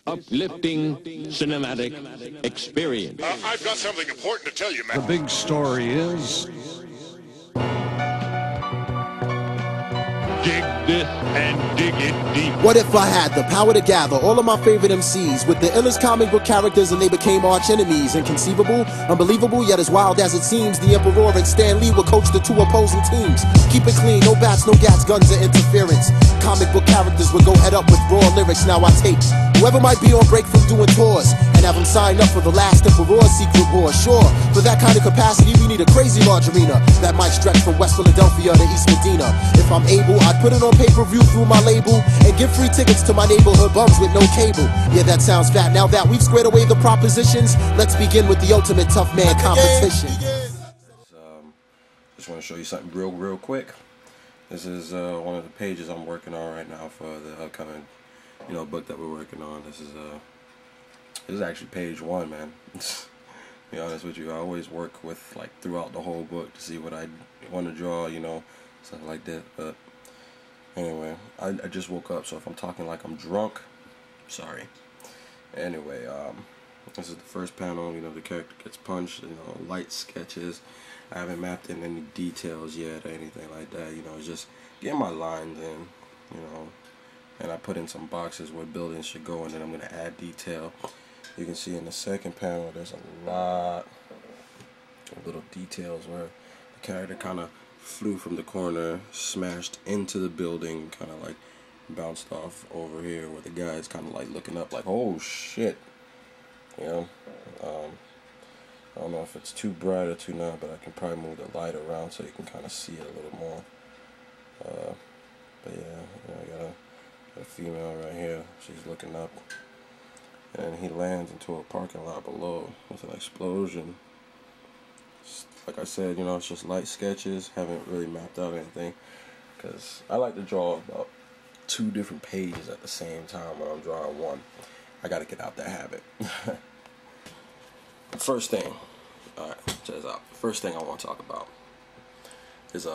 uplifting cinematic experience. I've got something important to tell you, man. The big story is... Dig this and dig it deep. What if I had the power to gather all of my favorite MCs with the illest comic book characters and they became arch enemies? Inconceivable, unbelievable, yet as wild as it seems, the Emperor and Stan Lee would coach the two opposing teams. Keep it clean, no bats, no gats, guns, or interference. Comic book characters would go head up with raw lyrics. Now I take whoever might be on break from doing tours and have them sign up for the last Emperor's secret war. Sure, for that kind of capacity we need a crazy large arena that might stretch from West Philadelphia to East Medina. If I'm able, I'd put it on pay-per-view through my label and give free tickets to my neighborhood bums with no cable. Yeah, that sounds fat. Now that we've squared away the propositions, let's begin with the ultimate tough man competition. Just want to show you something real quick. This is one of the pages I'm working on right now for the upcoming, book that we're working on. This is actually page 1, man. To be honest with you, I always work with throughout the whole book to see what I want to draw, stuff like that. But anyway, I just woke up, so if I'm talking like I'm drunk, sorry. Anyway, this is the first panel. The character gets punched. Light sketches. I haven't mapped in any details yet or anything like that. It's just getting my lines in. And I put in some boxes where buildings should go, and then I'm gonna add detail. You can see in the second panel, there's a lot of little details where the character kind of flew from the corner, smashed into the building, kind of bounced off over here where the guy's kind of looking up like, oh shit. I don't know if it's too bright or too not, but I can probably move the light around so you can kind of see it a little more. But yeah, I got a female right here. She's looking up, and he lands into a parking lot below with an explosion. Like I said, it's just light sketches. Haven't really mapped out anything because I like to draw about 2 different pages at the same time when I'm drawing one. I got to get out that habit. First thing, alright, check this out. First thing I want to talk about is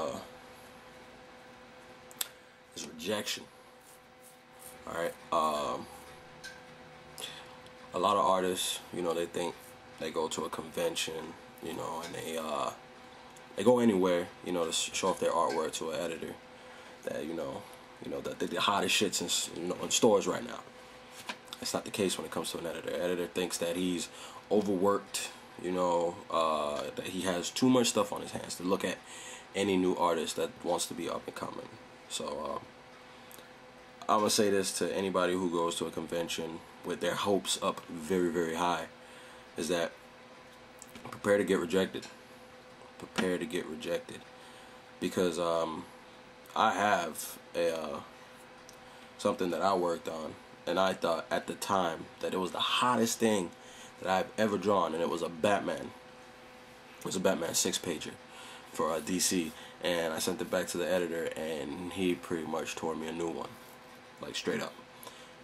rejection. Alright, a lot of artists, they think they go to a convention, and they go anywhere, to show off their artwork to an editor that, that they're the hottest shits in stores right now. That's not the case when it comes to an editor. Editor thinks that he's overworked, that he has too much stuff on his hands to look at any new artist that wants to be up and coming. So I'm gonna say this to anybody who goes to a convention with their hopes up very high, is that prepare to get rejected. Prepare to get rejected, because I have something that I worked on, and I thought at the time that it was the hottest thing that I've ever drawn, and it was a Batman. It was a Batman 6-pager for DC, and I sent it back to the editor, and he pretty much tore me a new one, straight up.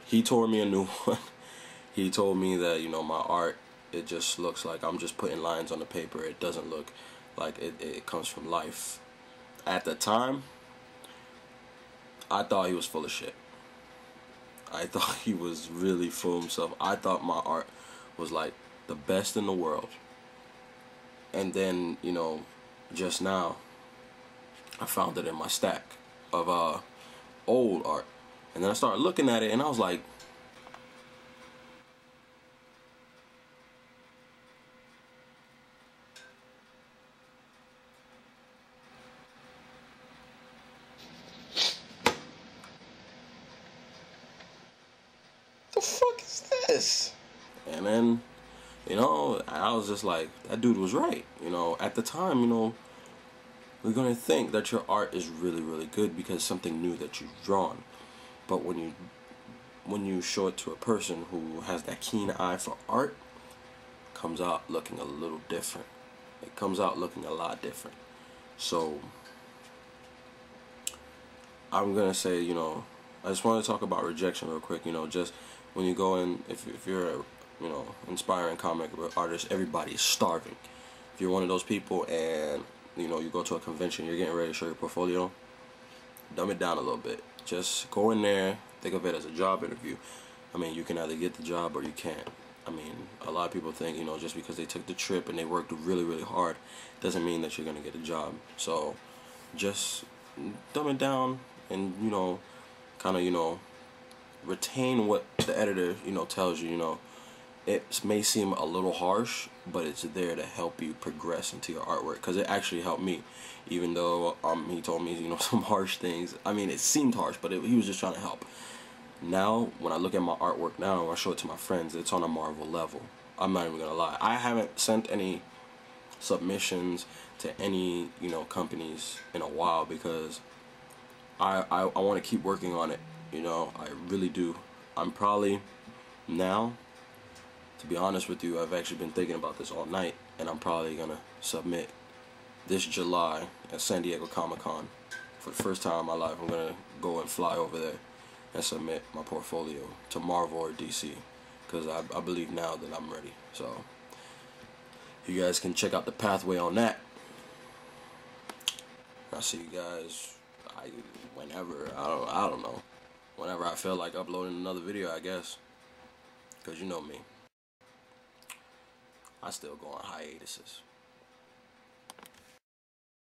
He tore me a new one. He told me that my art, it just looks like I'm just putting lines on the paper. It doesn't look like it comes from life. At the time, I thought he was full of shit. I thought he was really full of himself. I thought my art was the best in the world. And then, just now I found it in my stack of old art. And then I started looking at it, and I was like, the fuck is this? And then, I was just like, that dude was right. At the time, we're gonna think that your art is really good because it's something new that you've drawn. But when you show it to a person who has that keen eye for art, it comes out looking a little different. It comes out looking a lot different. So I'm gonna say, I just want to talk about rejection real quick. Just when you go in, if you're a inspiring comic artist, everybody is starving. If you're one of those people and you go to a convention, you're getting ready to show your portfolio, dumb it down a little bit. Just go in there, think of it as a job interview. I mean, you can either get the job or you can't. I mean, a lot of people think, you know, just because they took the trip and they worked really, really hard, doesn't mean that you're going to get a job. So just dumb it down and, you know, kind of, you know, retain what the editor, you know, tells you. You know, it may seem a little harsh, but it's there to help you progress into your artwork, because it actually helped me, even though he told me, you know, some harsh things. I mean, it seemed harsh, but he was just trying to help. Now, when I look at my artwork now, I show it to my friends, it's on a Marvel level. I'm not even gonna lie. I haven't sent any submissions to any, you know, companies in a while, because I want to keep working on it. You know, I really do. I'm probably now, to be honest with you, I've actually been thinking about this all night, and I'm probably gonna submit this July at San Diego Comic-Con. For the first time in my life, I'm gonna go and fly over there and submit my portfolio to Marvel or DC, because I believe now that I'm ready. So you guys can check out the pathway on that. I'll see you guys whenever. I don't know. Whenever I feel like uploading another video, I guess. Because you know me. I still go on hiatuses.